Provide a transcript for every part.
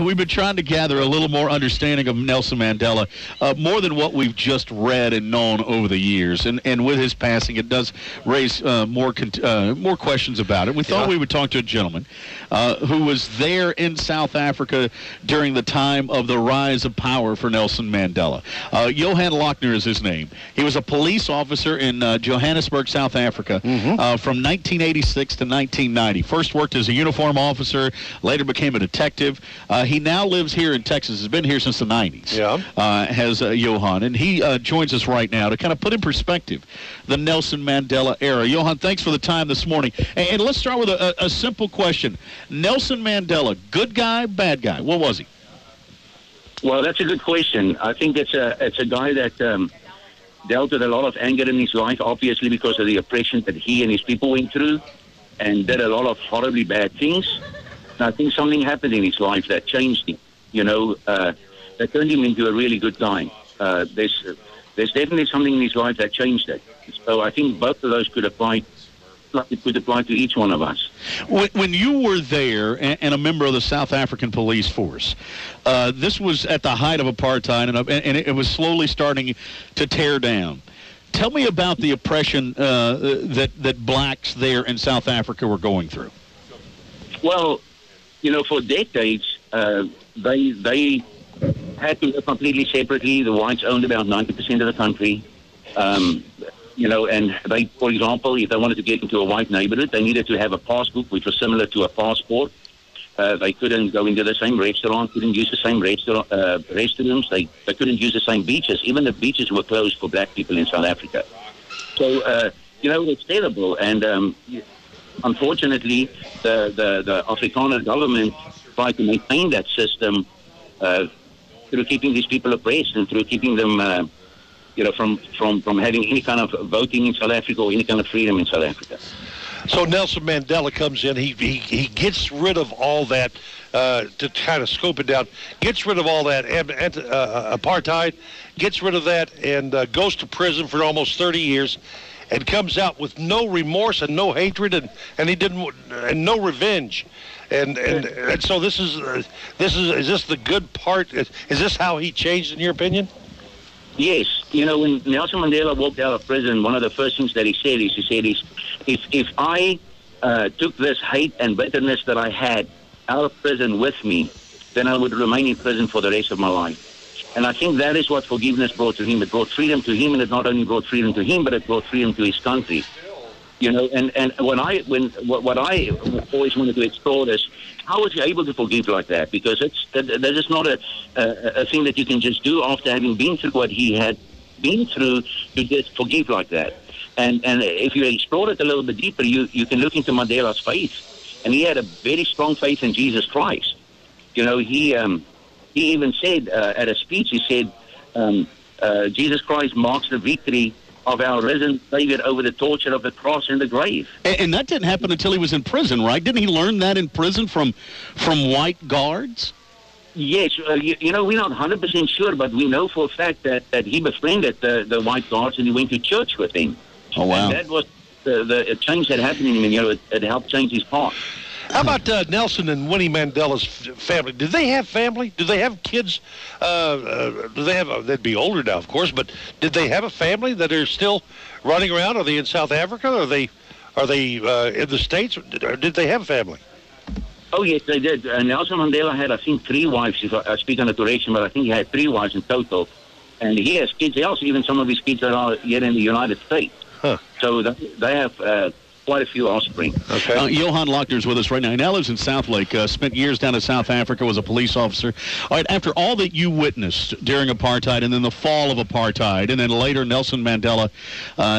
we've been trying to gather a little more understanding of Nelson Mandela, more than what we've just read and known over the years. And with his passing, it does raise more questions about it. We thought we would talk to a gentleman who was there in South Africa during the time of the rise of power for Nelson Mandela. Johann Lochner is his name. He was a police officer in Johannesburg, South Africa, from 1986 to 1990. First worked as a uniform officer, later became a detective. He now lives here in Texas. Has been here since the 90s. Has Johann, and he joins us right now to kind of put in perspective the Nelson Mandela era. Johann, thanks for the time this morning. And let's start with a simple question. Nelson Mandela, good guy, bad guy? What was he? Well, that's a good question. I think it's a guy that dealt with a lot of anger in his life, obviously because of the oppression that he and his people went through, and did a lot of horribly bad things. And I think something happened in his life that changed him, that turned him into a really good guy. There's definitely something in his life that changed it. So I think both of those could apply to each one of us. When you were there and a member of the South African police force, this was at the height of apartheid, and it was slowly starting to tear down. Tell me about the oppression that blacks there in South Africa were going through. Well, for decades, they had to live completely separately. The whites owned about 90% of the country. And they, for example, if they wanted to get into a white neighborhood, they needed to have a passbook, which was similar to a passport. They couldn't go into the same restaurant, couldn't use the same restrooms. They couldn't use the same beaches. Even the beaches were closed for black people in South Africa. So, it's terrible. And unfortunately, the Afrikaner government tried to maintain that system through keeping these people oppressed and through keeping them from having any kind of voting in South Africa or any kind of freedom in South Africa. So Nelson Mandela comes in. He gets rid of all that, to kind of scope it down, gets rid of all that apartheid, gets rid of that, and goes to prison for almost 30 years, and comes out with no remorse and no hatred and no revenge. And so is this the good part? Is this how he changed, in your opinion? Yes. When Nelson Mandela walked out of prison, one of the first things that he said is, if I took this hate and bitterness that I had out of prison with me, then I would remain in prison for the rest of my life. And I think that is what forgiveness brought to him. It brought freedom to him, and it not only brought freedom to him, but it brought freedom to his country. And what I always wanted to explore is, how was he able to forgive like that? Because that is not a thing that you can just do after having been through what he had been through, to just forgive like that. And if you explore it a little bit deeper, you can look into Mandela's faith, and he had a very strong faith in Jesus Christ. He even said at a speech, he said, Jesus Christ marks the victory of our risen Savior over the torture of the cross and the grave. And that didn't happen until he was in prison, right? Didn't he learn that in prison from white guards? Yes. We're not 100% sure, but we know for a fact that he befriended the white guards, and he went to church with them. Oh, wow. And that was the change that happened in him, it helped change his heart. How about Nelson and Winnie Mandela's family? Did they have family? Do they have kids? They'd be older now, of course, but did they have a family that are still running around? Are they in South Africa? Are they in the States? Or did they have a family? Oh, yes, they did. Nelson Mandela had, I think, 3 wives, if I speak on the direction, but I think he had 3 wives in total. And he has kids else, even some of his kids that are here in the United States. Huh. So they have quite a few offspring. Okay. Johann Lochner is with us right now. He now lives in South Lake, spent years down in South Africa, was a police officer. All right, after all that you witnessed during apartheid and then the fall of apartheid, and then later Nelson Mandela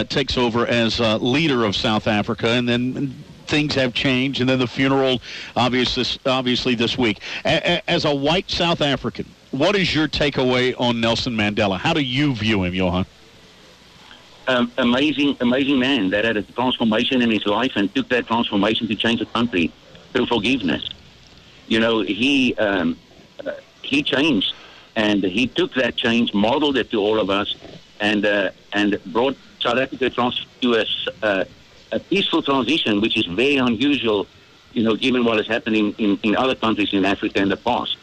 takes over as leader of South Africa, and then things have changed, and then the funeral, obviously this week. As a white South African, what is your takeaway on Nelson Mandela? How do you view him, Johann? Amazing man that had a transformation in his life and took that transformation to change the country through forgiveness. He changed, and he took that change, modeled it to all of us, and brought South Africa to a peaceful transition, which is very unusual, given what has happened in other countries in Africa in the past.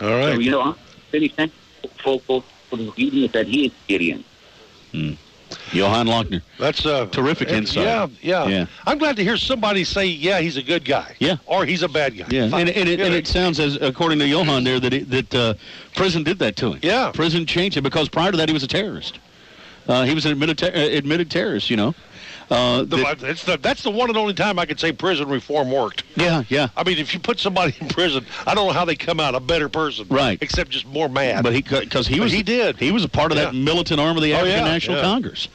All right. So, you know, I'm really thankful for the obedience that he experienced. Johann Lochner. That's terrific insight. Yeah. I'm glad to hear somebody say, yeah, he's a good guy. Yeah. Or he's a bad guy. Yeah, and it sounds, as according to Johann there, that prison did that to him. Yeah. Prison changed him because prior to that he was a terrorist. He was an admitted terrorist, you know. That's the one and only time I could say prison reform worked. Yeah. I mean, if you put somebody in prison, I don't know how they come out a better person. Right. Except just more mad. But he was a part of that militant arm of the African National Congress.